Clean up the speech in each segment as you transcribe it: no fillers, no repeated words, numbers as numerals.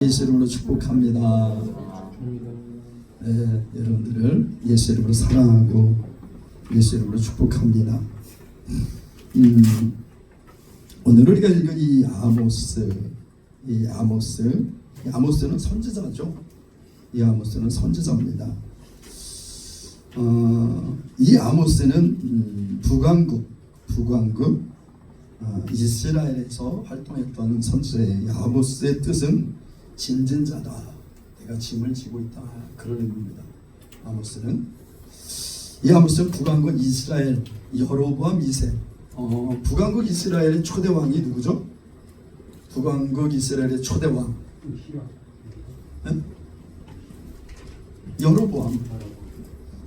예수 이름으로 축복합니다. 네, 여러분들을 예수 이름으로 사랑하고 예수 이름으로 축복합니다. 오늘 우리가 읽은 이 아모스는 선지자죠. 이 아모스는 선지자입니다. 이 아모스는 북왕국 이스라엘에서 활동했던 선지자예요. 이 아모스의 뜻은 진진자다, 내가 짐을 지고 있다, 그런 의미입니다. 이 아모스는 북왕국 이스라엘 여로보암 2세. 북왕국 이스라엘의 초대왕이 누구죠? 북왕국 이스라엘의 초대왕 여로보암.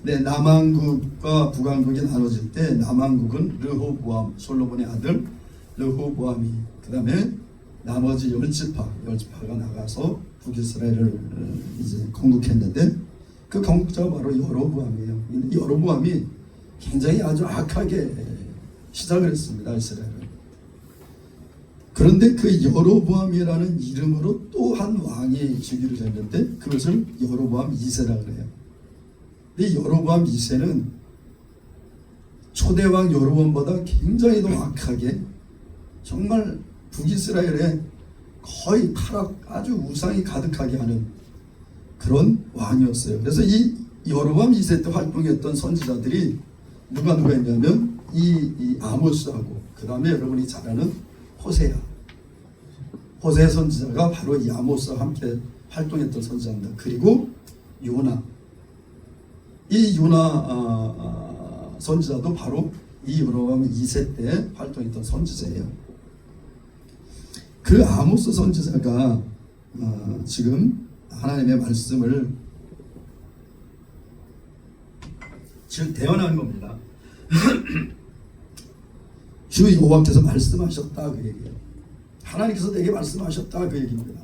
네, 남왕국과 북왕국이 나눠질 때 남왕국은 르호보암, 솔로몬의 아들 르호보암이, 그 다음에 나머지 10지파가 나가서 북이스라엘을 이제 건국했는데, 그 건국자가 바로 여로보암이에요. 근데 여로보암이 굉장히 아주 악하게 시작을 했습니다, 이스라엘을. 그런데 그 여로보암이라는 이름으로 또 한 왕이 즉위를 했는데 그것을 여로보암 2세라고 해요. 근데 여로보암 2세는 초대왕 여로보암보다 굉장히 더 악하게, 정말 북이스라엘에 거의 타락, 아주 우상이 가득하게 하는 그런 왕이었어요. 그래서 이 여로보암 2세 때 활동했던 선지자들이 누가 있냐면 이 아모스하고, 그 다음에 여러분이 잘 아는 호세아 선지자가 바로 이 아모스와 함께 활동했던 선지자입니다. 그리고 요나, 이 요나 선지자도 바로 이 여로보암 2세 때 활동했던 선지자예요. 그 아모스 선지자가 지금 하나님의 말씀을 지금 대언하는 겁니다. 주 여호와께서 말씀하셨다, 그 얘기예요. 하나님께서 내게 말씀하셨다, 그 얘기입니다.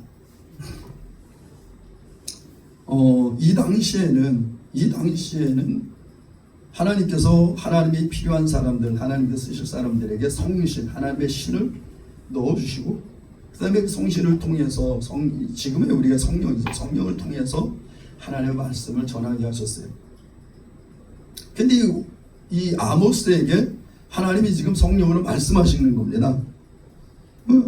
이 당시에는 하나님께서 하나님이 필요한 사람들, 하나님께서 쓰실 사람들에게 성신, 하나님의 신을 넣어주시고, 그 다음에 그 성신을 통해서 지금의 우리가 성령이죠. 성령을 통해서 하나님의 말씀을 전하게 하셨어요. 근데 이 아모스에게 하나님이 지금 성령으로 말씀하시는 겁니다.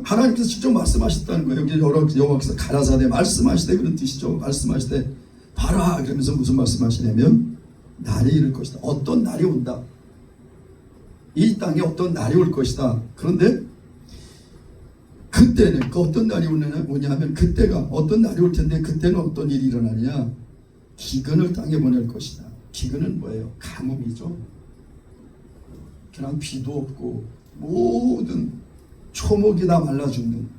하나님께서 직접 말씀하셨다는 거예요. 여기 여호와께서 가라사대 말씀하시되, 그런 뜻이죠. 말씀하시되 봐라, 그러면서 무슨 말씀하시냐면 날이 이를 것이다. 어떤 날이 온다. 이 땅에 어떤 날이 올 것이다. 그런데 그때는 그 어떤 날이 오냐면, 그때가 어떤 날이 올 텐데 그때는 어떤 일이 일어나냐. 기근을 땅에 보낼 것이다. 기근은 뭐예요? 가뭄이죠. 그냥 비도 없고 모든 초목이 다 말라 죽는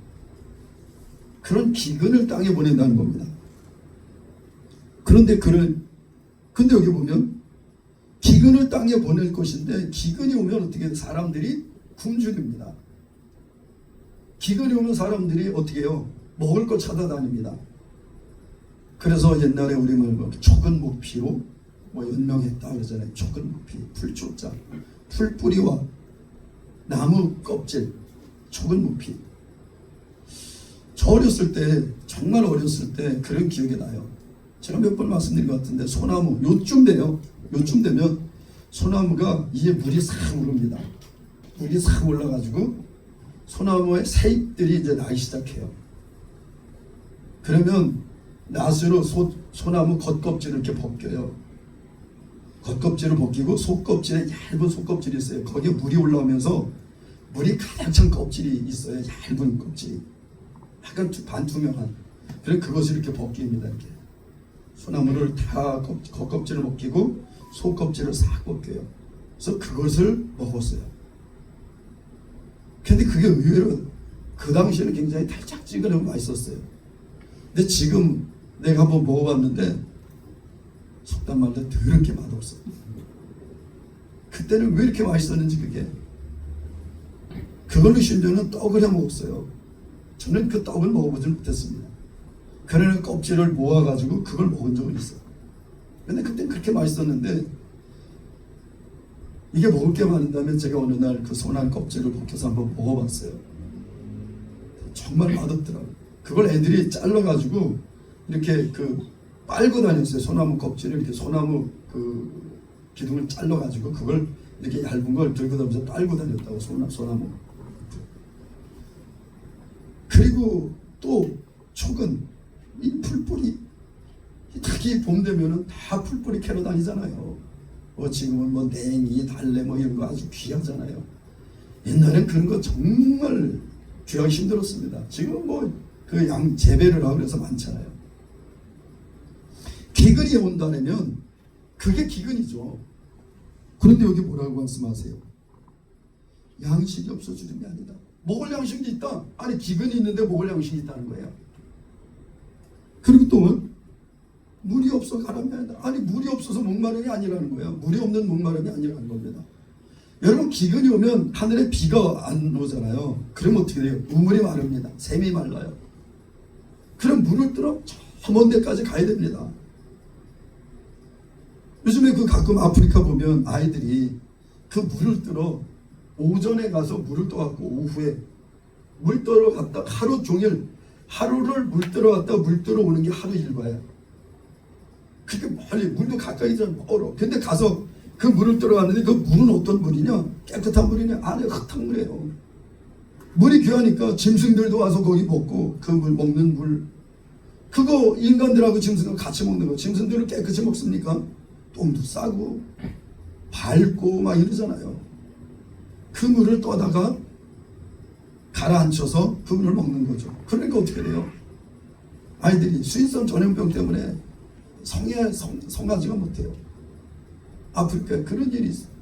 그런 기근을 땅에 보낸다는 겁니다. 그런데 여기 보면 기근을 땅에 보낼 것인데, 기근이 오면 어떻게 사람들이 굶주립니다. 기근이 오면 사람들이 어떻게 해요? 먹을 거 찾아다닙니다. 그래서 옛날에 우리 말로 초근목피로 연명했다 그러잖아요. 초근목피, 풀초자, 풀뿌리와 나무 껍질, 초근목피. 저 어렸을 때, 정말 어렸을 때 그런 기억이 나요. 제가 몇 번 말씀드린 것 같은데, 소나무 요쯤 되면 소나무가 이에 물이 싹 오릅니다. 물이 싹 올라가지고 소나무의 새잎들이 이제 나기 시작해요. 그러면 낫으로 소나무 겉껍질을 이렇게 벗겨요. 겉껍질을 벗기고 속껍질에 얇은 속껍질이 있어요. 거기에 물이 올라오면서 물이 가득 찬 껍질이 있어요. 얇은 껍질이, 약간 반투명한. 그래서 그것을 이렇게 벗깁니다. 이렇게 소나무를 다 겉껍질을 벗기고 속껍질을 싹 벗겨요. 그래서 그것을 먹었어요. 근데 그게 의외로 그 당시에는 굉장히 달짝지근하고 맛있었어요. 근데 지금 내가 한번 먹어봤는데 속단 말로 더럽게 맛없어. 그때는 왜 이렇게 맛있었는지, 그걸로 심지어는 떡을 해 먹었어요. 저는 그 떡을 먹어보지 못했습니다. 그러나 껍질을 모아가지고 그걸 먹은 적은 있어요. 근데 그때는 그렇게 맛있었는데, 이게 먹을 게 많은다면 제가 어느 날 그 소나무 껍질을 벗겨서 한번 먹어봤어요. 정말 맛없더라고요. 그걸 애들이 잘라가지고 이렇게 그 빨고 다녔어요. 소나무 껍질을 이렇게 소나무 그 기둥을 잘라가지고 그걸 이렇게 얇은 걸 들고 다니면서 빨고 다녔다고 소나무. 그리고 또 촉은 이 풀뿌리 특히 봄 되면은 다 풀뿌리 캐러 다니잖아요. 지금은 뭐 냉이, 달래 뭐 이런 거 아주 귀하잖아요. 옛날엔 그런 거 정말 귀하기 힘들었습니다. 지금은 뭐 그 양 재배를 하고 그래서 많잖아요. 기근이 온다면 그게 기근이죠. 그런데 여기 뭐라고 말씀하세요? 양식이 없어지는 게 아니다. 먹을 양식이 있다. 아니 기근이 있는데 먹을 양식이 있다는 거예요. 그리고 또 물이 없어 가라면 한다. 아니 물이 없어서 목마름이 아니라는 거예요. 물이 없는 목마름이 아니라는 겁니다. 여러분 기근이 오면 하늘에 비가 안 오잖아요. 그럼 어떻게 돼요? 우물이 마릅니다. 샘이 말라요. 그럼 물을 들어 저 먼 데까지 가야 됩니다. 요즘에 그 가끔 아프리카 보면 아이들이 그 물을 들어 오전에 가서 물을 떠갖고 오후에 물 떠러 갔다 하루 종일 하루를 물 떠러 갔다 물 떠러 오는 게 하루 일과예요. 그렇게 멀리 물도 가까이잖아 멀어. 근데 가서 그 물을 떠러 갔는데 그 물은 어떤 물이냐? 깨끗한 물이냐? 안에 흙탕물이에요. 물이 귀하니까 짐승들도 와서 거기 먹고 그 물 먹는 물 그거 인간들하고 짐승은 같이 먹는 거. 짐승들은 깨끗이 먹습니까? 똥도 싸고 밟고 막 이러잖아요. 그 물을 떠다가 가라앉혀서 그 물을 먹는 거죠. 그러니까 어떻게 돼요? 아이들이 수인성 전염병 때문에 성하지가 못해요. 아프리카에 그런 일이 있어요.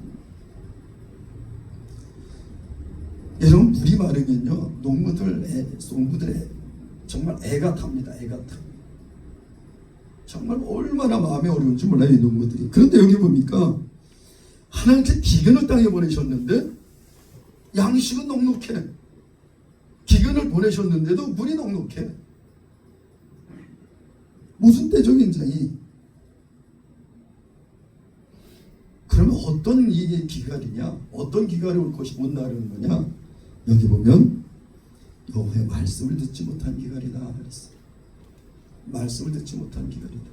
여러분 물이 마르면요 농부들의 정말 애가 탑니다. 애가 타. 정말 얼마나 마음이 어려운지 몰라요 이 농부들이. 그런데 여기 보니까 하나님께 기근을 땅에 보내셨는데 양식은 넉넉해. 기근을 보내셨는데도 물이 넉넉해. 무슨 때죠 굉장히. 그러면 어떤 이게 기갈이냐? 어떤 기갈이 올 것이 온다는 거냐? 여기 보면 여호와의 말씀을 듣지 못한 기갈이다 그랬어요. 말씀을 듣지 못한 기갈이다.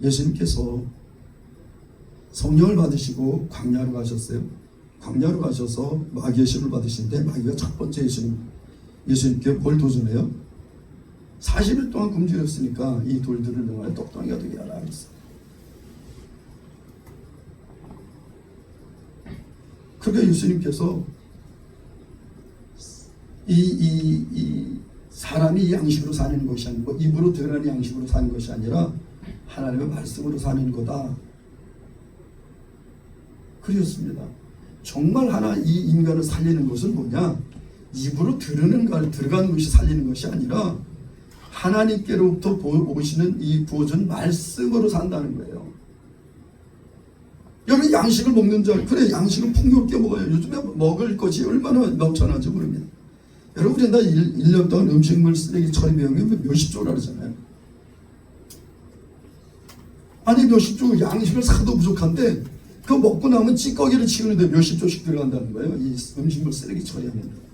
예수님께서 성령을 받으시고 광야로 가셨어요. 광야로 가셔서 마귀의 시험을 받으시는데 마귀가 첫 번째 예수님께 뭘 도전해요? 40일 동안 굶주렸으니까 이 돌들을 너가 떡덩이가 되게 하라 그랬어요. 그러니까 예수님께서 이 사람이 양식으로 사는 것이 아니고 입으로 드러나는 양식으로 사는 것이 아니라 하나님의 말씀으로 사는 거다. 그렇습니다. 정말 이 인간을 살리는 것은 뭐냐? 입으로 들어가는 것이 살리는 것이 아니라 하나님께로부터 오시는 이 부어준 말씀으로 산다는 거예요. 여러분 양식을 먹는 자 그래 양식은 풍요롭게 먹어요. 요즘에 먹을 것이 얼마나 넘쳐나는지 모릅니다. 여러분 우리 나 1년 동안 음식물 쓰레기 처리 비용이 몇십 조라 그러잖아요. 아니 몇십 조 양식을 사도 부족한데 그거 먹고 나면 찌꺼기를 치우는데 몇십 조씩 들어간다는 거예요. 이 음식물 쓰레기 처리하면.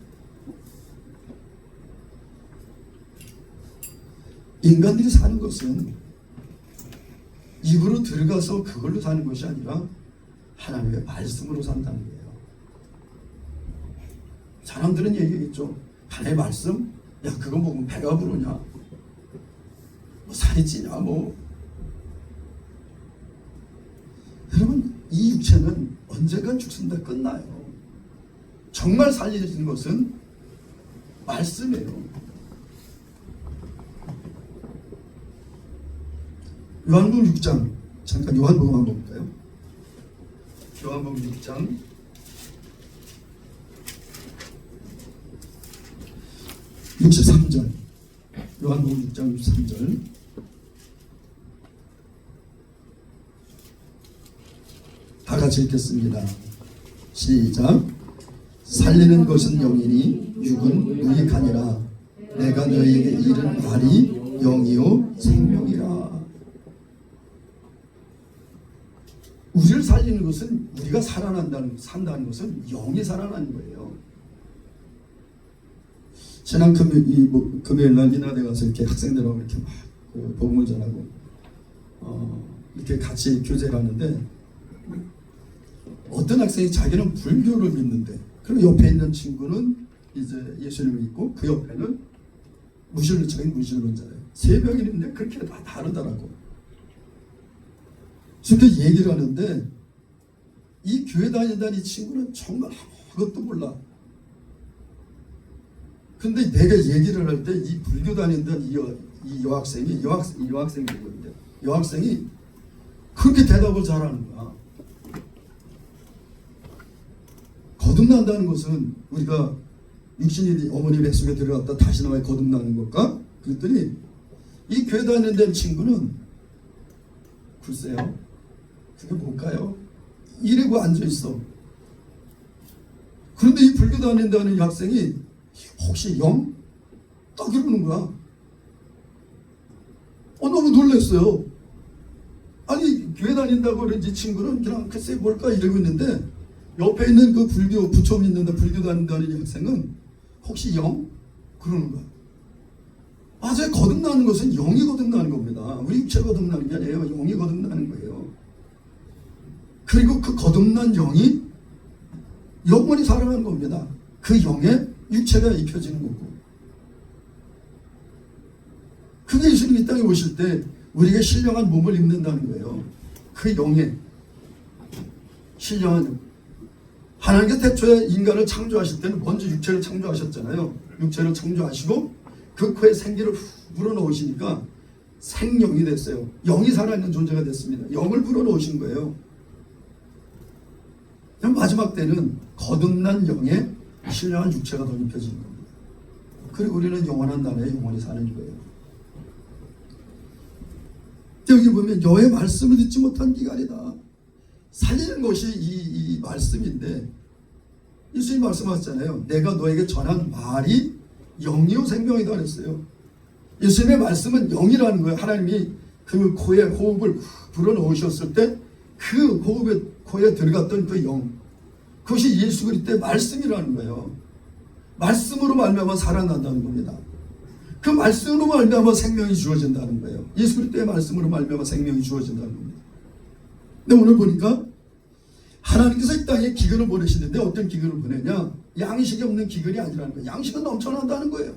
인간들이 사는 것은 입으로 들어가서 그걸로 사는 것이 아니라 하나님의 말씀으로 산다는 거예요. 사람들은 얘기했죠. 하나님의 말씀? 야 그거 먹으면 배가 부르냐? 뭐 살이 찌냐? 뭐 여러분 이 육체는 언젠간 죽습니다. 끝나요. 정말 살리는 것은 말씀이에요. 요한복음 6장 잠깐 요한복음 한번 볼까요? 요한복음 6장 63절 요한복음 6장 63절 다 같이 읽겠습니다. 시작. 살리는 것은 영이니 육은 유익하니라. 내가 너희에게 이른 말이 영이요 생명이라. 우리를 살리는 것은 우리가 산다는 것은 영이 살아나는 거예요. 지난 금요일 날 인하대 가서 이렇게 학생들하고 이렇게 막 그 복음을 전하고 이렇게 같이 교제를 하는데 어떤 학생이 자기는 불교를 믿는데 그리고 옆에 있는 친구는 이제 예수님을 믿고 그 옆에는 무신론적인 무신론자예요. 세 명이 있는데 그렇게 다 다르더라고. 그래서 얘기를 하는데 이 교회 다니던 이 친구는 정말 아무것도 몰라. 근데 내가 얘기를 할 때 이 불교 다니던 이 여학생이 그렇게 대답을 잘하는 거야. 거듭난다는 것은 우리가 육신이 어머니 뱃속에 들어갔다 다시 나와 거듭나는 걸까? 그랬더니 이 교회 다니는 친구는 글쎄요, 그게 뭘까요? 이러고 앉아있어. 그런데 이 불교 다닌다는 이 학생이 혹시 영? 딱 이러는 거야. 너무 놀랐어요. 아니 교회 다닌다고 그런지 친구는 그냥 글쎄 뭘까 이러고 있는데 옆에 있는 그 불교 부처 믿는데 불교 다닌다는 이 학생은 혹시 영? 그러는 거야. 맞아요. 거듭나는 것은 영이 거듭나는 겁니다. 우리 육체가 거듭나는 게 아니에요. 영이 거듭나는 거예요. 그리고 그 거듭난 영이 영원히 살아가는 겁니다. 그 영에 육체가 입혀지는 거고. 그게 예수님 이 땅에 오실 때 우리에게 신령한 몸을 입는다는 거예요. 그 영에 신령한 영. 하나님께서 태초에 인간을 창조하실 때는 먼저 육체를 창조하셨잖아요. 육체를 창조하시고 그 코에 생기를 불어넣으시니까 생명이 됐어요. 영이 살아있는 존재가 됐습니다. 영을 불어넣으신 거예요. 마지막 때는 거듭난 영에 신령한 육체가 더 입혀지는 겁니다. 그리고 우리는 영원한 나라에 영원히 사는 거예요. 여기 보면 여의 말씀을 듣지 못한 기간이다. 살리는 것이 이 말씀인데 예수님 말씀하셨잖아요. 내가 너에게 전한 말이 영이요 생명이다 그랬어요. 예수님의 말씀은 영이라는 거예요. 하나님이 그 코에 호흡을 불어넣으셨을 때 그 호흡에 코에 들어갔던 그 영, 그것이 예수 그리스도의 말씀이라는 거예요. 말씀으로 말미암아 살아난다는 겁니다. 그 말씀으로 말미암아 생명이 주어진다는 거예요. 예수 그리스도의 말씀으로 말미암아 생명이 주어진다는 겁니다. 근데 오늘 보니까 하나님께서 이 땅에 기근을 보내시는데 어떤 기근을 보내냐? 양식이 없는 기근이 아니라는 거예요. 양식은 넘쳐난다는 거예요.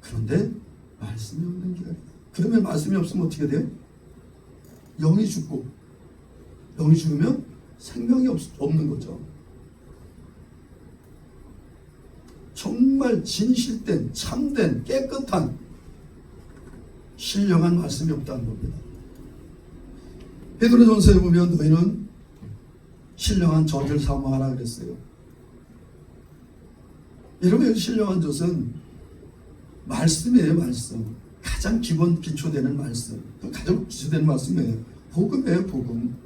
그런데 말씀이 없는 기근이다. 그러면 말씀이 없으면 어떻게 돼요? 영이 죽고, 영이 죽으면 생명이 없는 거죠. 정말 진실된, 참된, 깨끗한, 신령한 말씀이 없다는 겁니다. 베드로전서에 보면 너희는 신령한 젖을 사모하라 그랬어요. 여러분, 신령한 젖은 말씀이에요. 말씀. 가장 기본 기초되는 말씀. 가장 기초되는 말씀이에요. 복음이에요. 복음.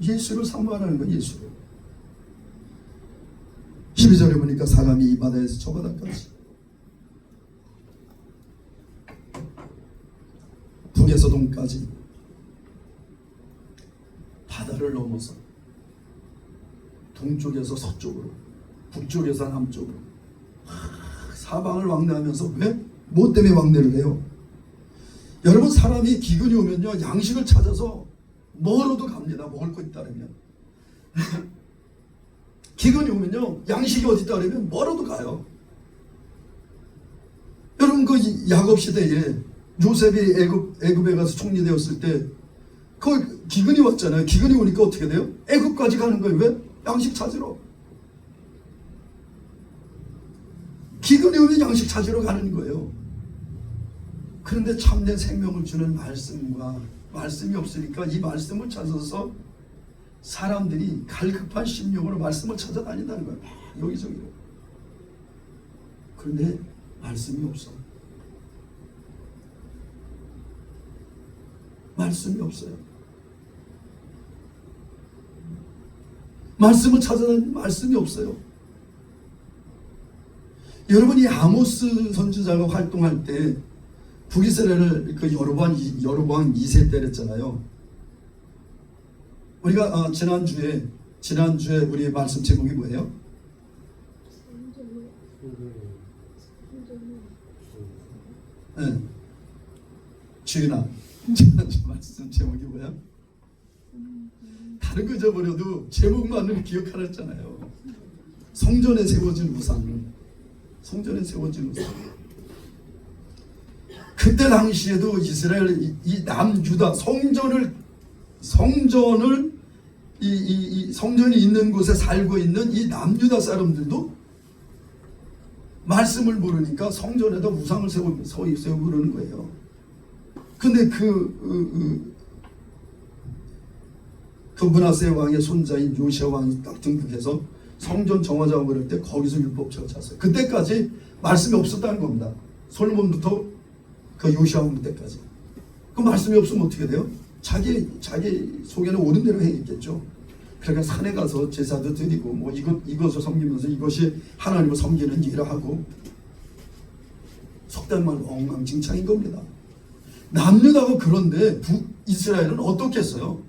예수를 사모하라는 거예요. 예수를. 12절에 보니까 사람이 이 바다에서 저 바다까지, 북에서 동까지 바다를 넘어서 동쪽에서 서쪽으로, 북쪽에서 남쪽으로 사방을 왕래하면서 왜? 뭐 때문에 왕래를 해요? 여러분, 사람이 기근이 오면요 양식을 찾아서 멀어도 갑니다. 먹을 거 있다 그러면. 기근이 오면요 양식이 어디 있다 그러면 멀어도 가요. 여러분, 그 야곱 시대에 요셉이 애굽에 가서 총리되었을 때 그 기근이 왔잖아요. 기근이 오니까 어떻게 돼요? 애굽까지 가는 거예요. 왜? 양식 찾으러. 기근이 오면 양식 찾으러 가는 거예요. 그런데 참된 생명을 주는 말씀이 없으니까 이 말씀을 찾아서 사람들이 갈급한 심령으로 말씀을 찾아다닌다는 거예요. 여기저기로. 그런데 말씀이 없어. 말씀이 없어요. 말씀을 찾아다니는 말씀이 없어요. 여러분이 아모스 선지자가 활동할 때 북이스라엘을 그 여로보암 2세 때렸잖아요. 우리가 지난주에 우리 말씀 제목이 뭐예요? 네. 주인아, 말씀 제목이 뭐야? 다른 거 잊어버려도 제목만은 기억하라 했잖아요. 성전에 세워진 우상. 성전에 세워진 우상. 그때 당시에도 이스라엘 이 남유다 성전이 있는 곳에 살고 있는 이 남유다 사람들도 말씀을 모르니까 성전에다 우상을 세우고 그러는 거예요. 근데 그 므낫세 왕의 손자인 요시야 왕이 딱 등극해서 성전 정화작업을 그럴 때 거기서 율법책을 짰어요. 그때까지 말씀이 없었다는 겁니다. 솔로몬부터 그 요시야 왕 때까지. 그 말씀이 없으면 어떻게 돼요? 자기 속에는 옳은 대로 행했겠죠. 그러니까 산에 가서 제사도 드리고 뭐 이것을 섬기면서 이것이 하나님을 섬기는 일을 하고 속된 말로 엉망진창인 겁니다. 남유다가 그런데 북이스라엘은 어떻겠어요?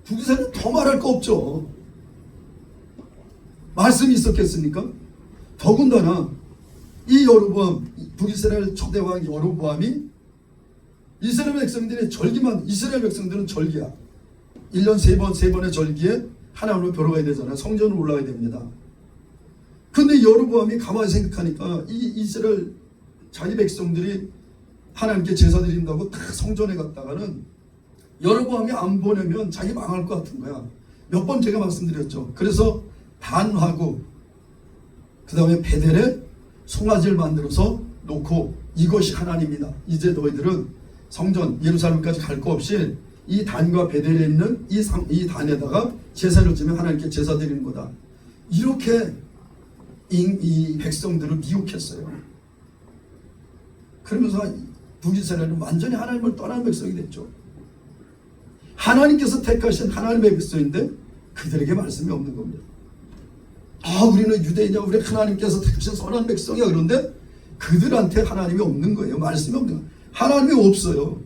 북이스라엘은 더 말할 거 없죠. 말씀이 있었겠습니까? 더군다나 이 여로보암, 북이스라엘 초대왕 여로보암이 이스라엘 백성들의 절기만, 이스라엘 백성들은 절기야. 1년 3번의 절기에 하나님으로 벼러가야 되잖아요. 성전으로 올라가야 됩니다. 근데 여로보암이 가만히 생각하니까 이 이스라엘 자기 백성들이 하나님께 제사 드린다고 다 성전에 갔다가는 여로보암이 안 보내면 자기 망할 것 같은 거야. 몇 번 제가 말씀드렸죠. 그래서 단하고 그 다음에 베델에 송아지를 만들어서 놓고 이것이 하나님이다. 이제 너희들은 성전 예루살렘까지 갈 거 없이 이 단과 베델에 있는 이 단에다가 제사를 지면 하나님께 제사 드리는 거다. 이렇게 이 백성들을 미혹했어요. 그러면서 북이스라엘은 완전히 하나님을 떠난 백성이 됐죠. 하나님께서 택하신 하나님의 백성인데 그들에게 말씀이 없는 겁니다. 우리는 유대인이야. 우리 하나님께서 택하신 선한 백성이야. 그런데 그들한테 하나님이 없는 거예요. 말씀이 없는 거예요. 하나님이 없어요.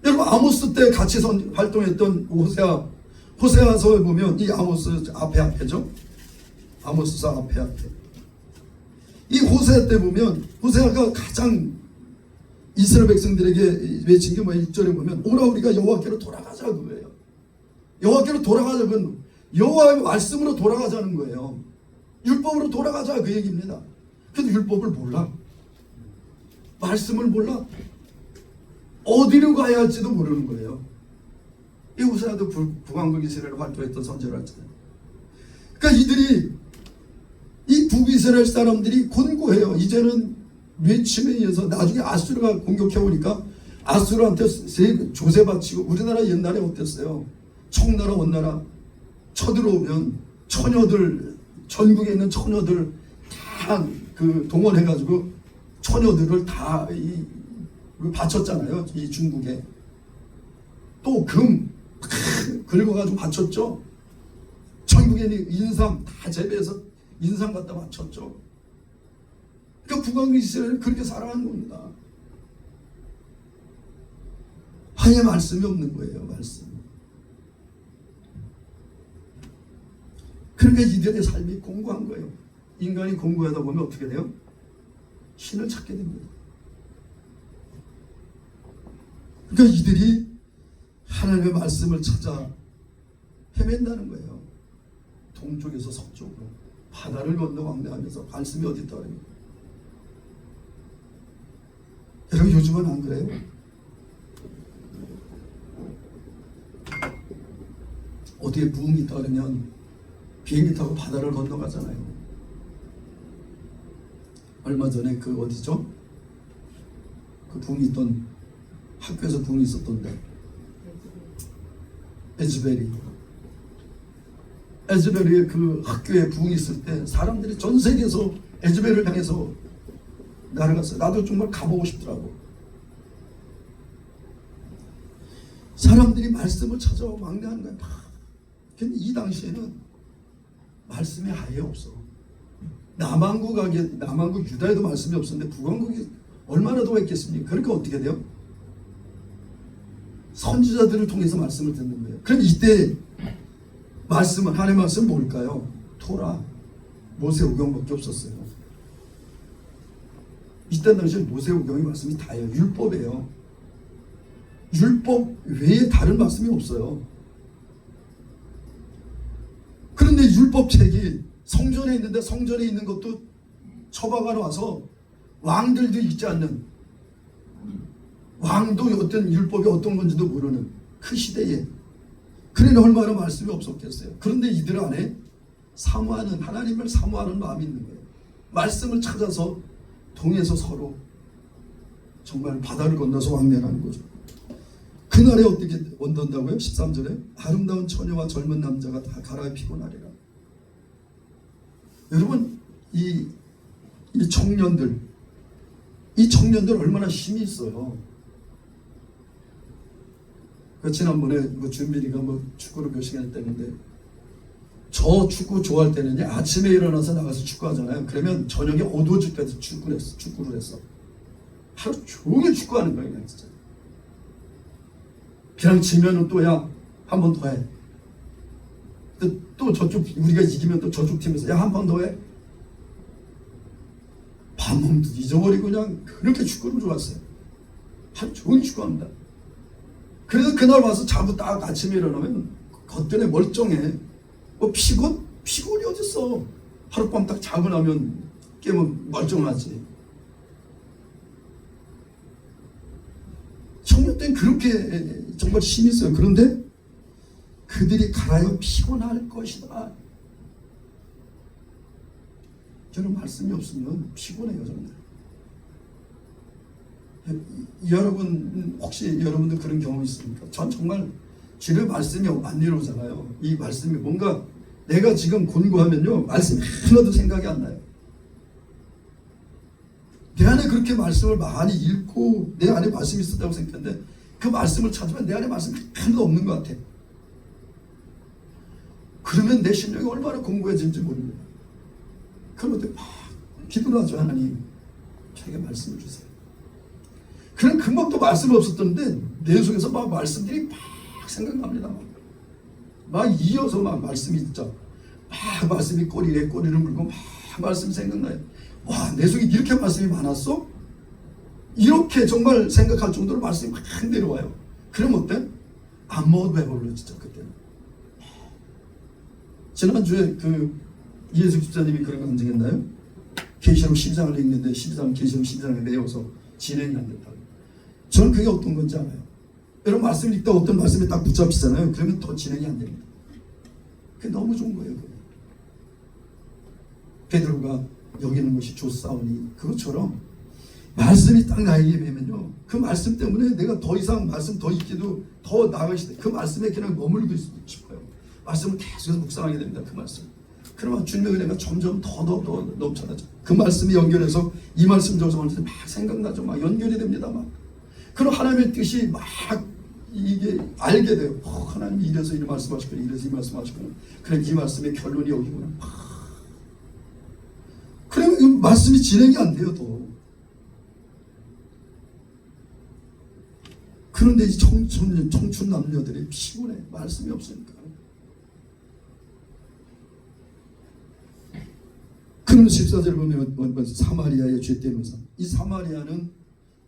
여러분 아모스 때 같이 활동했던 호세아서에 보면 이 아모스 앞에죠. 아모스서 앞에. 이 호세아 때 보면 호세아가 가장 이스라엘 백성들에게 외친 게 뭐예요? 1절에 보면 오라 우리가 여호와께로 돌아가자 그거예요. 여호와께로 돌아가자는 여호와의 말씀으로 돌아가자는 거예요. 율법으로 돌아가자 그 얘기입니다. 근데 율법을 몰라. 말씀을 몰라. 어디로 가야 할지도 모르는 거예요. 이 호세아도 북왕국 이스라엘을 활동했던 선지자를 했잖아요. 그러니까 이 북이스라엘 사람들이 곤고해요. 이제는 외침에 의해서 나중에 아수르가 공격해 오니까 아수르한테 조세 바치고 우리나라 옛날에 어땠어요? 청나라 원나라 쳐들어오면 처녀들 전국에 있는 처녀들 다 그 동원해가지고 처녀들을 다 바쳤잖아요. 이 중국에 또 금 긁어가지고 바쳤죠. 전국에 있는 인삼 다 재배해서 인삼 갖다 바쳤죠. 그러니까 북왕국 이스라엘은 그렇게 살아가는 겁니다. 아예 말씀이 없는 거예요. 말씀. 그러니까 이들의 삶이 공고한 거예요. 인간이 공고하다 보면 어떻게 돼요? 신을 찾게 됩니다. 그러니까 이들이 하나님의 말씀을 찾아 헤맨다는 거예요. 동쪽에서 서쪽으로 바다를 건너 왕래하면서 말씀이 어디 있다 그래요. 여러분 요즘은 안 그래요? 어디에 부흥이 있다 그러면 비행기 타고 바다를 건너가잖아요. 얼마 전에 그 어디죠? 그 부흥이 있던 학교에서 부흥이 있었던데 에즈베리의 그 학교에 부흥이 있을 때 사람들이 전 세계에서 에즈베리를 향해서 날아갔어요. 나도 정말 가보고 싶더라고. 사람들이 말씀을 찾아와 왕래하는 거야. 근데 이 당시에는 말씀이 아예 없어. 남왕국 유다에도 말씀이 없었는데 북왕국이 얼마나 더 했겠습니까? 그러니까 어떻게 돼요? 선지자들을 통해서 말씀을 듣는 거예요. 그럼 이때 말씀은 하나님의 말씀은 뭘까요? 토라, 모세오경밖에 없었어요. 이때 당시에 모세오경의 말씀이 다예요. 율법이에요. 율법 외에 다른 말씀이 없어요. 그런데 율법책이 성전에 있는데 성전에 있는 것도 처박아 놔서 왕들도 읽지 않는, 왕도 어떤 율법이 어떤 건지도 모르는 그 시대에 그러니 얼마나 말씀이 없었겠어요. 그런데 이들 안에 사모하는, 하나님을 사모하는 마음이 있는 거예요. 말씀을 찾아서 동에서 서로 정말 바다를 건너서 왕래하는 거죠. 그날에 어떻게 얻는다고요? 13절에 아름다운 처녀와 젊은 남자가 다 갈아입히고 나리라. 여러분, 이 청년들, 이 청년들 얼마나 힘이 있어요. 지난번에 준빈이가 축구를 몇 시간 했다는데, 저 축구 좋아할 때는 아침에 일어나서 나가서 축구하잖아요. 그러면 저녁에 어두워질 때도 축구를 했어. 하루 종일 축구하는 거예요, 그냥 진짜. 그냥 지면은 또 한 번 더 해. 또 저쪽, 우리가 이기면 또 저쪽 팀에서 한 번 더 해. 밤mom도 잊어버리고 그냥 그렇게 축구를 좋아했어요. 하루 종일 축구합니다. 그래서 그날 와서 자고 딱 아침에 일어나면 겉들에 멀쩡해. 피곤이 어딨어. 하룻밤 딱 자고 나면 깨면 멀쩡하지. 청년 때는 그렇게 정말 힘이 있어요. 그런데 그들이 갈아여 피곤할 것이다. 저는 말씀이 없으면 피곤해요, 정말. 여러분, 혹시 여러분도 그런 경험 있습니까? 전 정말 주의 말씀이 안 이루어지잖아요. 이 말씀이 뭔가 내가 지금 공부하면요, 말씀이 하나도 생각이 안 나요. 내 안에 그렇게 말씀을 많이 읽고 내 안에 말씀이 있었다고 생각했는데 그 말씀을 찾으면 내 안에 말씀이 하나도 없는 것 같아. 그러면 내 심령이 얼마나 공고해진지 모릅니다. 그런데 막 기도를 하죠. 하나님, 저에게 말씀을 주세요. 그런 금방도 말씀이 없었던데 내 속에서 막 말씀들이 막 생각납니다. 막 이어서 막 말씀이 있죠. 막 말씀이 꼬리를 물고 막 말씀이 생각나요. 와, 내 속에 이렇게 말씀이 많았어? 이렇게 정말 생각할 정도로 말씀이 막 내려와요. 그럼 어때? 안 먹어도 배불러 진짜 그때는. 지난주에 이해숙 집사님이 그런 거 인증했나요? 계시록 12장을 읽는데 12장 계시록 12장에 매여서 진행이 안 됐다. 저는 그게 어떤 건지 알아요. 여러분, 말씀을 읽다 어떤 말씀에 딱 붙잡히잖아요. 그러면 더 진행이 안 됩니다. 그게 너무 좋은 거예요. 그게. 베드로가 여기는 것이 좋사오니, 그것처럼 말씀이 딱 나에게 매면요, 그 말씀 때문에 내가 더 이상 말씀 더 읽기도 더 나아가시대. 그 말씀에 그냥 머물고 싶어요. 말씀을 계속해서 묵상하게 됩니다. 그 말씀. 그러면 주님의 은혜가 점점 더 넘쳐나죠. 그 말씀이 연결해서 이 말씀 저서 막 생각나죠. 막 연결이 됩니다. 막. 그럼 하나님의 뜻이 막 이게 알게 돼요. 하나님이 이래서 이 말씀하시구나, 이래서 이 말씀하시구나. 그래, 이 말씀의 결론이 여기구나. 그러면 이 말씀이 진행이 안 돼요, 더. 그런데 이 청춘 남녀들이 피곤해. 말씀이 없으니까. 그럼 14절을 보면 사마리아의 죄되는 산. 이 사마리아는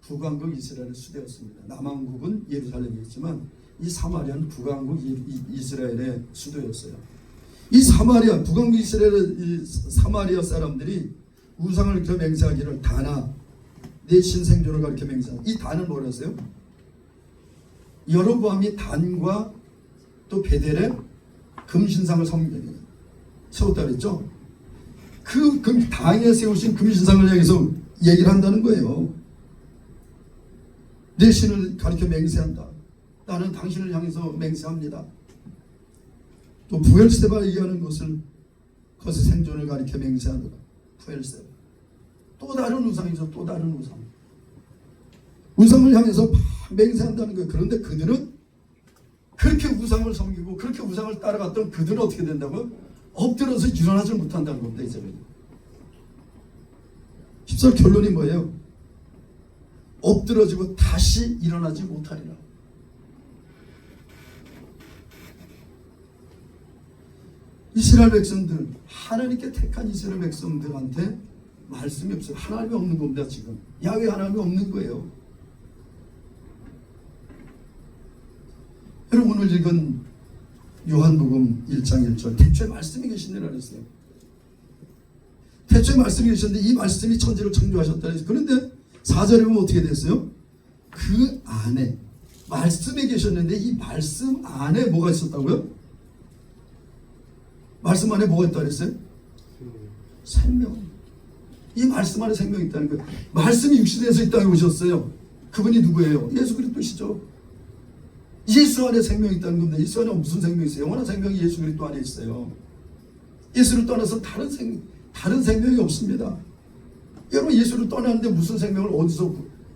북왕국 이스라엘의 수도였습니다. 남왕국은 예루살렘이 있지만 이 사마리아는 북왕국 이스라엘의 수도였어요. 이 사마리아, 북왕국 이스라엘의 이 사마리아 사람들이 우상을 이렇게 맹세하기를 다나, 내 신생존을 가리켜 맹세하는, 이 단은 뭐랬어요? 여로보암이 단과 또 베델의 금신상을 세웠다 그랬죠. 그 당에 세우신 금신상을 향해서 얘기를 한다는 거예요. 내 신을 가리켜 맹세한다. 나는 당신을 향해서 맹세합니다. 또 부엘세바 얘기하는 것을 그것의 생존을 가리켜 맹세하노라. 부엘세바. 또 다른 우상이죠. 또 다른 우상. 우상을 향해서 맹세한다는 거예요. 그런데 그들은 그렇게 우상을 섬기고 그렇게 우상을 따라갔던 그들은 어떻게 된다고요? 엎드려서 일어나지 못한다는 겁니다. 이제 14절 결론이 뭐예요? 엎드러지고 다시 일어나지 못하리라. 이스라엘 백성들, 하나님께 택한 이스라엘 백성들한테 말씀이 없어요. 하나님이 없는 겁니다. 지금 야훼 하나님이 없는 거예요. 여러분 오늘 읽은 요한복음 1장 1절 태초에 말씀이 계시니라 그랬어요. 태초에 말씀이 계셨는데 이 말씀이 천지를 창조하셨다 그랬어요. 그런데 4절에 보면 어떻게 됐어요? 그 안에 말씀이 계셨는데 이 말씀 안에 뭐가 있었다고요? 말씀 안에 뭐가 있다고 그랬어요? 생명. 이 말씀 안에 생명이 있다는 거예요. 말씀이 육신에서 이 땅에 오셨어요. 그분이 누구예요? 예수 그리스도시죠. 예수 안에 생명이 있다는 겁니다. 예수 안에 무슨 생명이 있어요? 영원한 생명이 예수 그리스도 안에 있어요. 예수를 떠나서 다른 생명이 없습니다. 여러분 예수를 떠나는데 무슨 생명을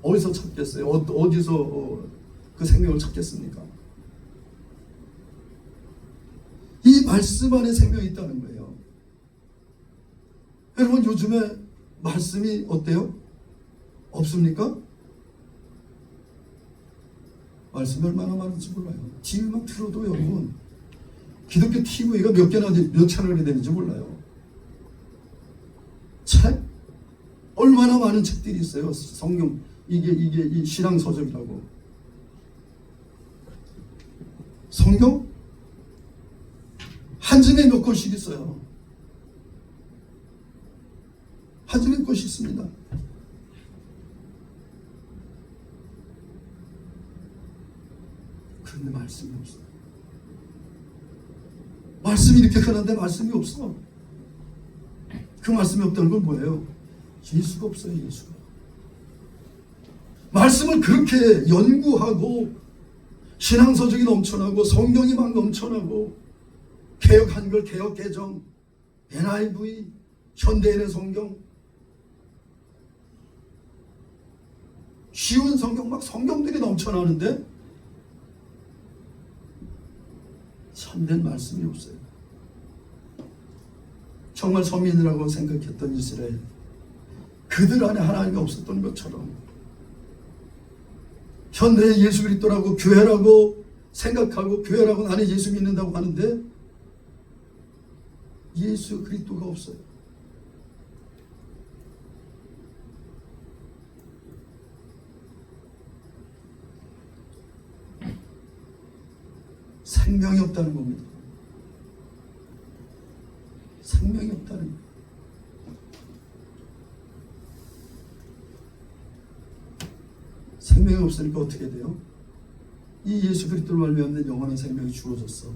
어디서 찾겠어요? 어디서 그 생명을 찾겠습니까? 이 말씀 안에 생명이 있다는 거예요. 여러분 요즘에 말씀이 어때요? 없습니까? 말씀이 얼마나 많은지 몰라요. TV만 틀어도 여러분 기독교 TV가 몇 채널이 되는지 몰라요. 책? 얼마나 많은 책들이 있어요. 성경 이게 이 신앙 서적이라고. 성경 한 점에 몇 권씩 있어요. 한 점에 몇 권씩 있습니다. 그런데 말씀이 없어. 말씀이 이렇게 흔한데 말씀이 없어. 그 말씀이 없다는 건 뭐예요? 예수가 없어요. 예수가. 말씀을 그렇게 연구하고 신앙서적이 넘쳐나고 성경이 막 넘쳐나고 개역 한글, 개역 개정, NIV, 현대인의 성경, 쉬운 성경 막 성경들이 넘쳐나는데 참된 말씀이 없어요. 정말 서민이라고 생각했던 이스라엘, 그들 안에 하나님이 없었던 것처럼 현대의 예수 그리스도라고 교회라고 생각하고 교회라고 나는 예수 믿는다고 하는데 예수 그리스도가 없어요. 생명이 없다는 겁니다. 생명이 없다는 거예요. 생명이 없으니까 어떻게 돼요? 이 예수 그리스도를 말미암는 영원한 생명이 주어졌어.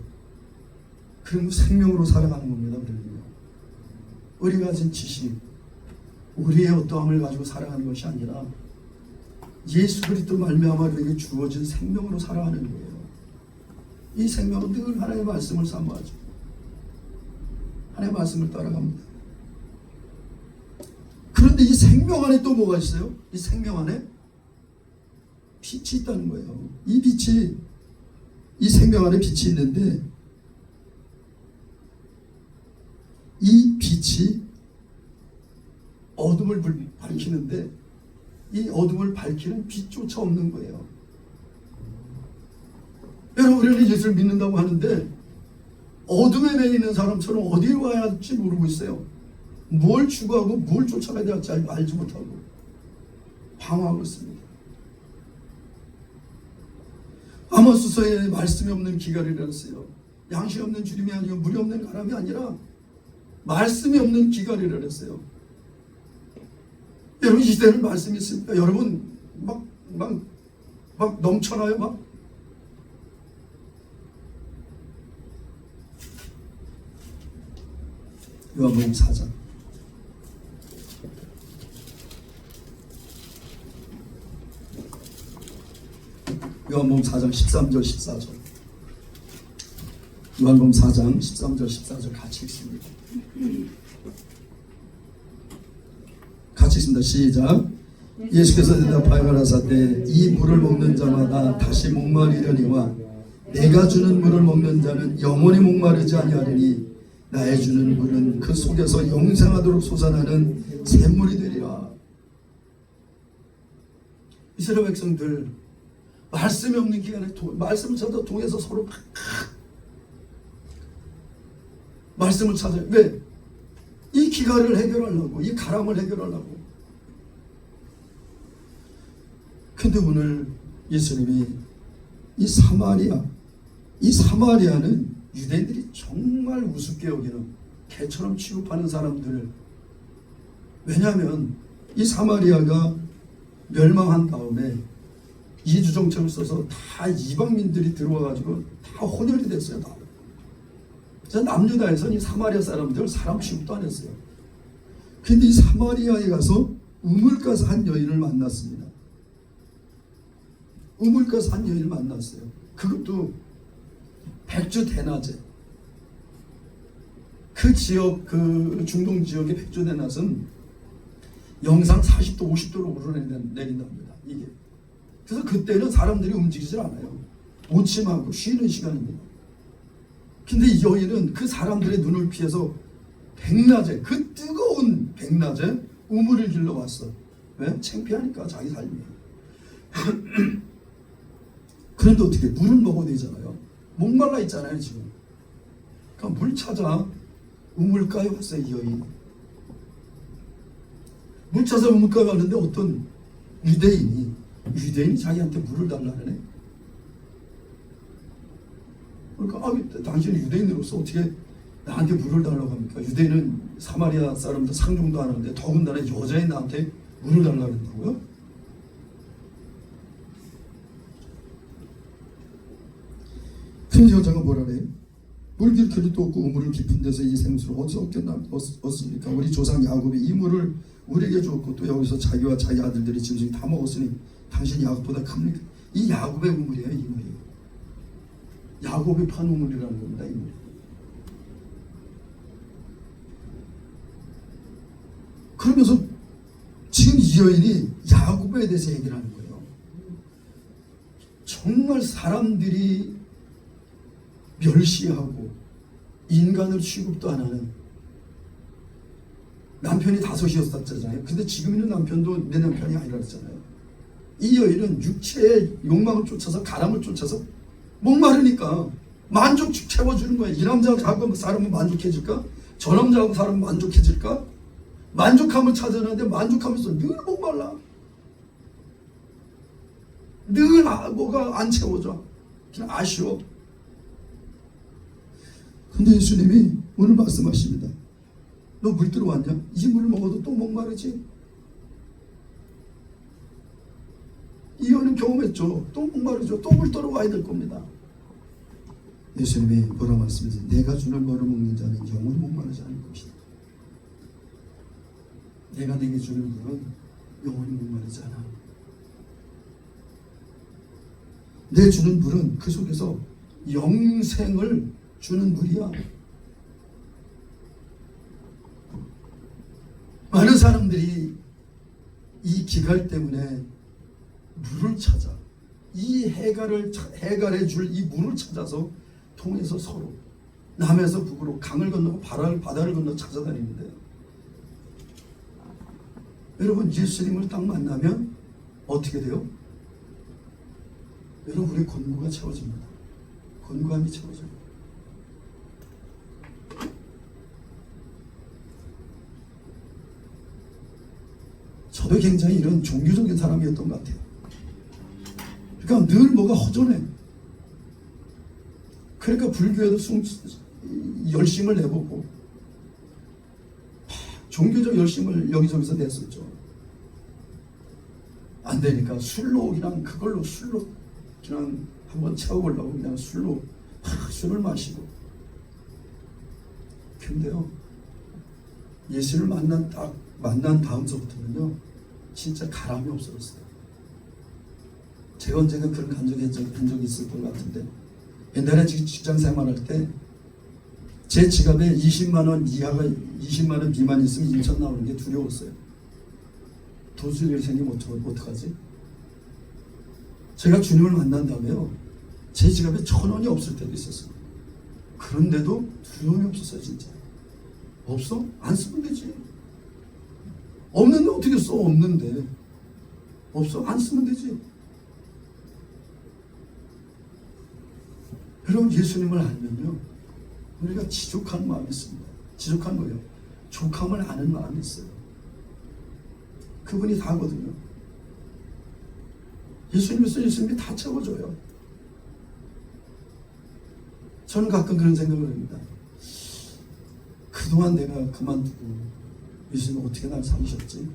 그럼 생명으로 살아가는 겁니다. 우리가 가진 지식, 우리의 어떠함을 가지고 살아가는 것이 아니라 예수 그리스도 말미암아 우리에게 주어진 생명으로 살아가는 거예요. 이 생명은 늘 하나님의 말씀을 사모하죠. 하나님의 말씀을 따라갑니다. 그런데 이 생명 안에 또 뭐가 있어요? 이 생명 안에 빛이 있다는 거예요. 이 빛이, 이 생명 안에 빛이 있는데 이 빛이 어둠을 밝히는데 이 어둠을 밝히는 빛조차 없는 거예요. 여러분 우리는 예수를 믿는다고 하는데 어둠에 매여 있는 사람처럼 어디에 와야 할지 모르고 있어요. 뭘 추구하고 뭘 쫓아가야 할지 알지 못하고 방황하고 있습니다. 아모스서에 말씀이 없는 기갈이라했어요. 양식 없는 주림이 아니고 물이 없는 가람이 아니라 말씀이 없는 기갈이라했어요. 여러분 이 시대는 말씀이 있습니까? 여러분 막 넘쳐나요 막? 요한복음 4장 요한복음 4장 13절 14절 요한복음 4장 13절 14절 같이 읽습니다. 같이 읽습니다. 시작. 예수께서 대답하여 가라사대 이 물을 먹는 자마다 다시 목마르려니와 내가 주는 물을 먹는 자는 영원히 목마르지 아니하리니 나의 주는 물은 그 속에서 영생하도록 솟아나는 샘물이 되리라. 이스라엘 백성들 말씀이 없는 기간에 말씀을 찾아 동에서 서로 말씀을 찾아요. 왜? 이 기갈을 해결하려고, 이 가람을 해결하려고. 근데 오늘 예수님이 이 사마리아는 유대인들이 정말 우습게 여기는 개처럼 취급하는 사람들. 왜냐하면 이 사마리아가 멸망한 다음에 이주정책을 써서 다 이방민들이 들어와가지고 다 혼혈이 됐어요. 다. 그래서 남유다에서는 이 사마리아 사람들 사람 취급도 안 했어요. 근데 이 사마리아에 가서 우물가서 한 여인을 만났습니다. 우물가서 한 여인을 만났어요. 그것도 백주 대낮에. 그 지역, 그 중동 지역의 백주 대낮은 영상 40도, 50도로 오르내린답니다. 이게. 그래서 그때는 사람들이 움직이질 않아요. 오침하고 쉬는 시간입니다. 근데 이 여인은 그 사람들의 눈을 피해서 백낮에, 그 뜨거운 백낮에 우물을 길러 왔어. 왜? 창피하니까 자기 삶이. 그런데 어떻게 물을 먹어야 되잖아요. 목말라 있잖아요 지금. 그러니까 물 찾아 우물가에 왔어요 이 여인. 물 찾아 우물가에 왔는데 어떤 유대인이 자기한테 물을 달라네. 그러니까 당신은 유대인으로서 어떻게 나한테 물을 달라고 합니까? 유대인은 사마리아 사람들 상종도 안 하는데 더군다나 여자인 나한테 물을 달라고 한다고요? 그 여자가 뭐라 그래요? 물길 길도 없고 우물을 깊은 데서 이 생수를 어디서 얻습니까? 우리 조상 야곱이 이 물을 우리에게 주었고 또 여기서 자기와 자기 아들들이 짐승이 다 먹었으니 당신 야곱보다 큽니까? 이 야곱의 우물이에요. 이 물이. 야곱이 판 우물이라는 겁니다. 이 물이. 그러면서 지금 이 여인이 야곱에 대해서 얘기를 하는 거예요. 정말 사람들이 멸시하고 인간을 취급도 안 하는 남편이 5이었었잖아요. 근데 지금 있는 남편도 내 남편이 아니라 그랬잖아요. 이 여인은 육체의 욕망을 쫓아서 가람을 쫓아서 목마르니까 만족 채워주는 거예요. 이 남자하고 사람은 만족해질까? 저 남자하고 사람은 만족해질까? 만족함을 찾아내는데 만족하면서 늘 목말라. 늘 뭐가 안 채워져. 그냥 아쉬워. 근데 예수님이 오늘 말씀하십니다. 너 물 들어왔냐? 이 물을 먹어도 또 목마르지? 이 여인은 경험했죠. 또 목마르죠. 또 물 들어와야 될 겁니다. 예수님이 뭐라 말씀하세요? 내가 주는 물을 먹는 자는 영원히 목마르지 않을 것이다. 내가 내게 주는 물은 영원히 목마르지 않아. 내 주는 물은 그 속에서 영생을 주는 물이야. 많은 사람들이 이 기갈 때문에 물을 찾아 이 해갈해 줄 이 물을 찾아서 통해서 서로 남에서 북으로 강을 건너고 바다를 건너 찾아다니는데 여러분 예수님을 딱 만나면 어떻게 돼요? 여러분 우리 권고가 채워집니다. 권고함이 채워져요. 저도 굉장히 이런 종교적인 사람이었던 것 같아요. 그러니까 늘 뭐가 허전해. 그러니까 불교에도 열심을 내보고 종교적 열심을 여기저기서 냈었죠. 안 되니까 술로 그냥 한번 채워보려고 그냥 술로 술을 마시고. 근데요 예수를 만난 다음서부터는요 진짜 가람이 없어졌어요. 제가 언젠가 그런 감정이 한 적이 있을 것 같은데 옛날에 직장 생활할 때 제 지갑에 20만 원 미만 있으면 인천 나오는 게 두려웠어요. 도둑이 생기면 어떡하지? 제가 주님을 만난 다음에요 제 지갑에 1,000원이 없을 때도 있었어요. 그런데도 두려움이 없었어요. 진짜. 없어? 안 쓰면 되지. 없는데 어떻게 써? 없는데. 없어? 안 쓰면 되지. 여러분 예수님을 알면요 우리가 지족한 마음이 있습니다. 지족한 거예요. 족함을 아는 마음이 있어요. 그분이 다거든요. 예수님이 다 채워줘요. 저는 가끔 그런 생각을 합니다. 그동안 내가 그만두고 예수님 어떻게 날 살리셨지?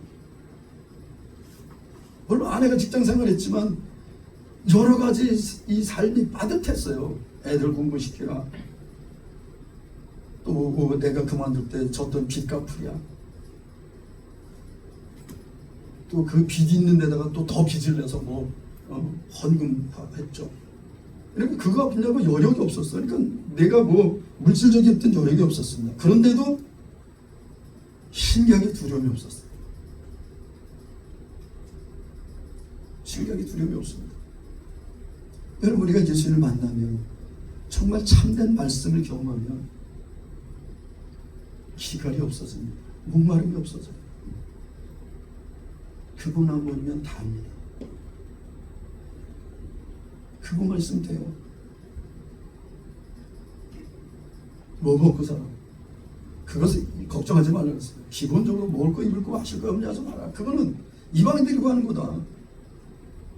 물론 아내가 직장 생활했지만 여러 가지 이 삶이 빠듯했어요. 애들 공부시키라. 또 내가 그만둘 때 졌던 빚 갚으랴. 또 그 빚 있는 데다가 또 더 빚을 내서 헌금했죠. 그러니까 그거 갚으려고 여력이 없었어. 그러니까 내가 물질적인 어떤 여력이 없었습니다. 그런데도 신경에 두려움이 없었어요. 신경에 두려움이 없습니다. 여러분, 우리가 예수님을 만나면 정말 참된 말씀을 경험하면 기갈이 없어집니다. 목마름이 없어져요. 그분만 보면 다입니다. 그분만 있으면 돼요. 뭐 먹고 살아. 그것을 걱정하지 말라 그랬어요. 기본적으로 먹을 거, 입을 거, 마실 거 없냐 하지 마라. 그거는 이방인들이 구하는 거다.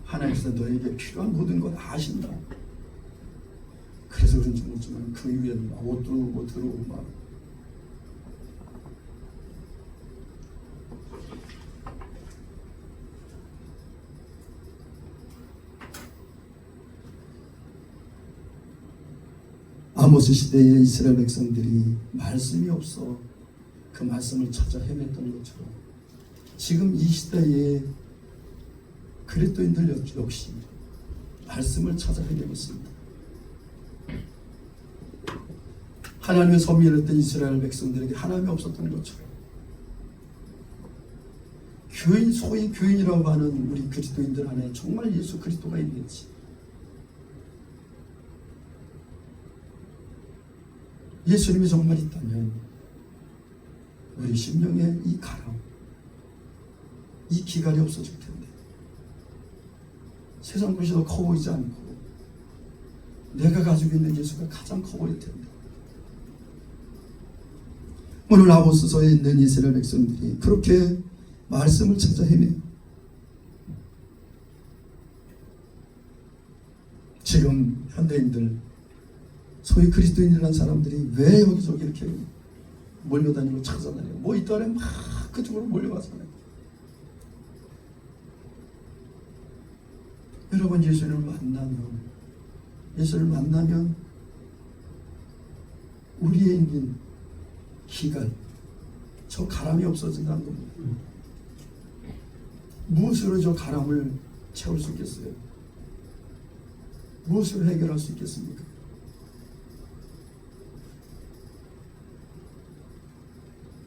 하나님께서 너에게 필요한 모든 걸 아신다. 그래서 그런지 모르지만 그 이후에는 옷 들어오고 들어오고 막. 아모스 시대의 이스라엘 백성들이 말씀이 없어 그 말씀을 찾아 헤맸던 것처럼 지금 이 시대의 그리스도인들 역시 말씀을 찾아 헤매고 있습니다. 하나님의 섭리했던 이스라엘 백성들에게 하나님이 없었던 것처럼 교인, 소위 교인이라고 하는 우리 그리스도인들 안에 정말 예수 그리스도가 있는지, 예수님이 정말 있다면 우리 심령에 이 가람, 이 기갈이 없어질 텐데, 세상 것이 더 커 보이지 않고 내가 가지고 있는 예수가 가장 커 보일 텐데, 오늘 아모스서에 있는 이스라엘 백성들이 그렇게 말씀을 찾아 헤매요. 지금 현대인들, 소위 그리스도인이라는 사람들이 왜 여기저기 이렇게 몰려다니고 찾아다니고 뭐 있다래 막 그쪽으로 몰려가잖아요. 여러분, 예수님을 만나면 우리에 있는 기갈, 저 가람이 없어진다는 겁니다. 무엇으로 저 가람을 채울 수 있겠어요? 무엇으로 해결할 수 있겠습니까?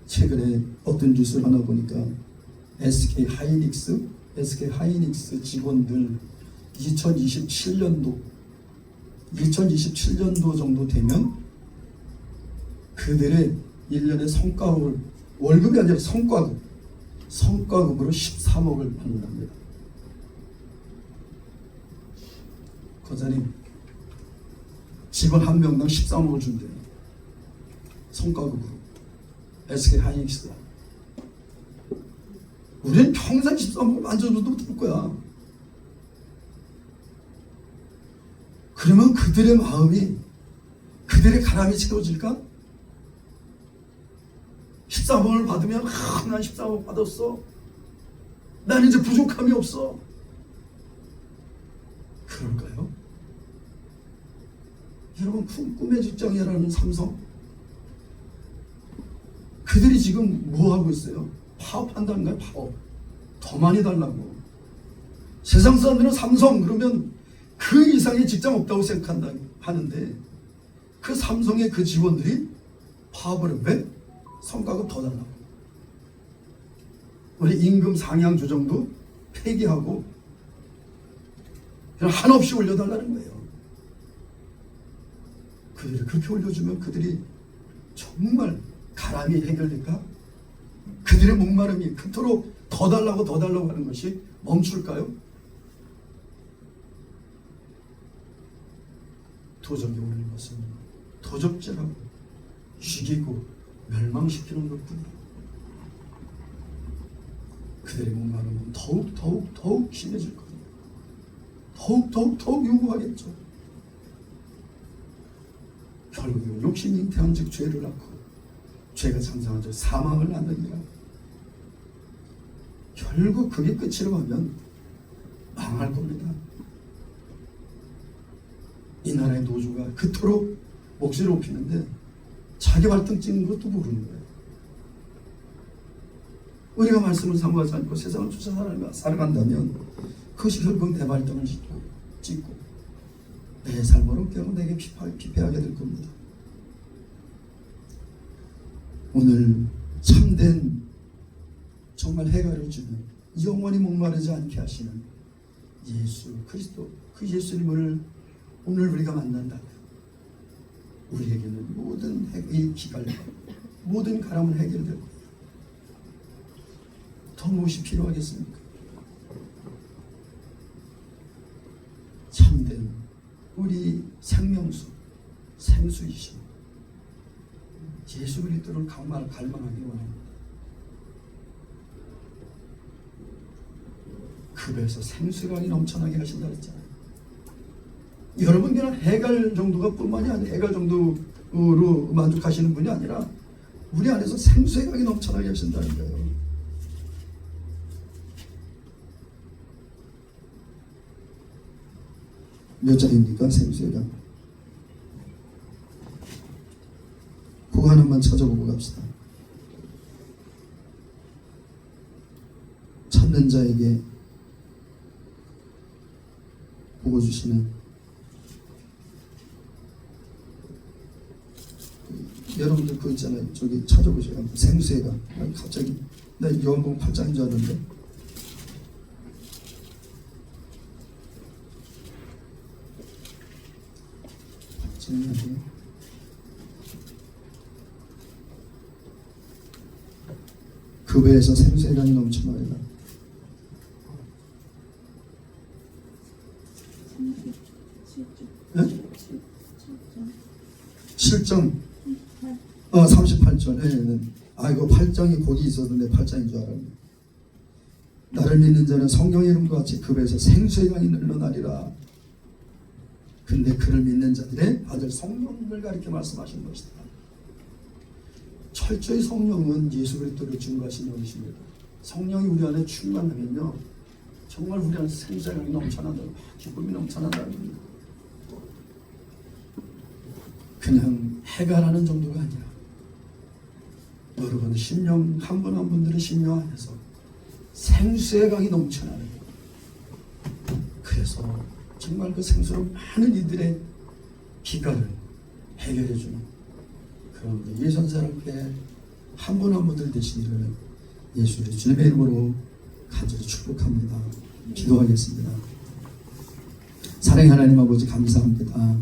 최근에 어떤 뉴스를 하나 보니까 SK 하이닉스 직원들 2027년도 정도 되면 그들의 1년의 성과급을, 월급이 아니라 성과급으로 13억을 받는답니다. 거자님, 직원 한 명당 13억을 준대요. 성과급으로. SK 하이닉스가. 우리는 평생 13억을 만져줘도 못할 거야. 그러면 그들의 마음이, 그들의 가람이 채워질까? 13억을 받으면 난 13억 받았어. 난 이제 부족함이 없어. 그럴까요? 여러분, 꿈의 직장이라는 삼성, 그들이 지금 뭐 하고 있어요? 파업한다는 거예요. 파업. 더 많이 달라고. 세상 사람들은 삼성 그러면 그 이상의 직장 없다고 생각한다 하는데, 그 삼성의 그 직원들이 파업을 해. 왜? 성과급 더 달라고. 우리 임금 상향 조정도 폐기하고 그냥 한없이 올려달라는 거예요. 그들이 그렇게 올려주면 그들이 정말 가람이 해결될까? 그들의 목마름이 그토록 더 달라고 하는 것이 멈출까요? 도적이 오는 것은 도적질하고 죽이고 멸망시키는 것뿐이에요. 그들의 목마름은 더욱 심해질 겁니다. 더욱 요구하겠죠. 결국은 욕심이 잉태한 즉 죄를 낳고 죄가 장성한 즉 사망을 낳느니라. 결국 그게 끝이라고 하면 망할 겁니다. 이 나라의 노조가 그토록 목소리를 높이는데 자기 발등 찍는 것도 모르는 거예요. 우리가 말씀을 사모하지 않고 세상을 쫓아 살아간다면 그것이 결국 내 발등을 찍고 내 삶으로 결국 내게 피폐하게 될 겁니다. 오늘 참된 정말 해결을 주는 영원히 목마르지 않게 하시는 예수 그리스도 그 예수님을 오늘 우리가 만난다면 우리에게는 모든 이 기갈과 모든 가람은 해결될 거예요. 더 무엇이 필요하겠습니까? 참된 우리 생명수 생수이신 예수 그리스도를 갈망하기 원합니다. 그 배에서 생수강이 넘쳐나게 하신다 그랬잖아요. 여러분 그냥 해갈 정도가 뿐만이 아니라 해갈 정도로 만족하시는 분이 아니라 우리 안에서 생수의 강이 넘쳐나게 하신다는 거예요. 몇 장입니까? 생수의 강. 그거 하나만 찾아보고 갑시다. 찾는 자에게 보고 주시는 여러분들 그거 있잖아요. 저기 찾아보세요. 생수의 강. 갑자기 나 요한복음 8장인 줄 알았는데 그 배에서 생수의 강이 넘쳐나리라. 7장 38절. 이거 8장이 거기 있었는데 8장인 줄 알았네. 나를 믿는 자는 성경의 이름과 같이 그 배에서 생수의 강이 흘러나리라. 근데 그를 믿는 자들의 아들 성령을 가리켜 말씀하신 것이다. 철저히 성령은 예수 그리스도를 증거하신 영이십니다. 성령이 우리 안에 충만하면요 정말 우리 안에 생수의 강이 넘쳐난다, 기쁨이 넘쳐난다는 겁니다. 그냥 해가라는 정도가 아니라 여러분 심령 한 분 한 분들의 심령 안에서 생수의 강이 넘쳐나는 거예요. 그래서 정말 그 생수로 많은 이들의 기가를 해결해주는 그런 예선사롭게 한 분 한 분들 되시기를 예수의 주님의 이름으로 간절히 축복합니다. 기도하겠습니다. 사랑의 하나님 아버지 감사합니다.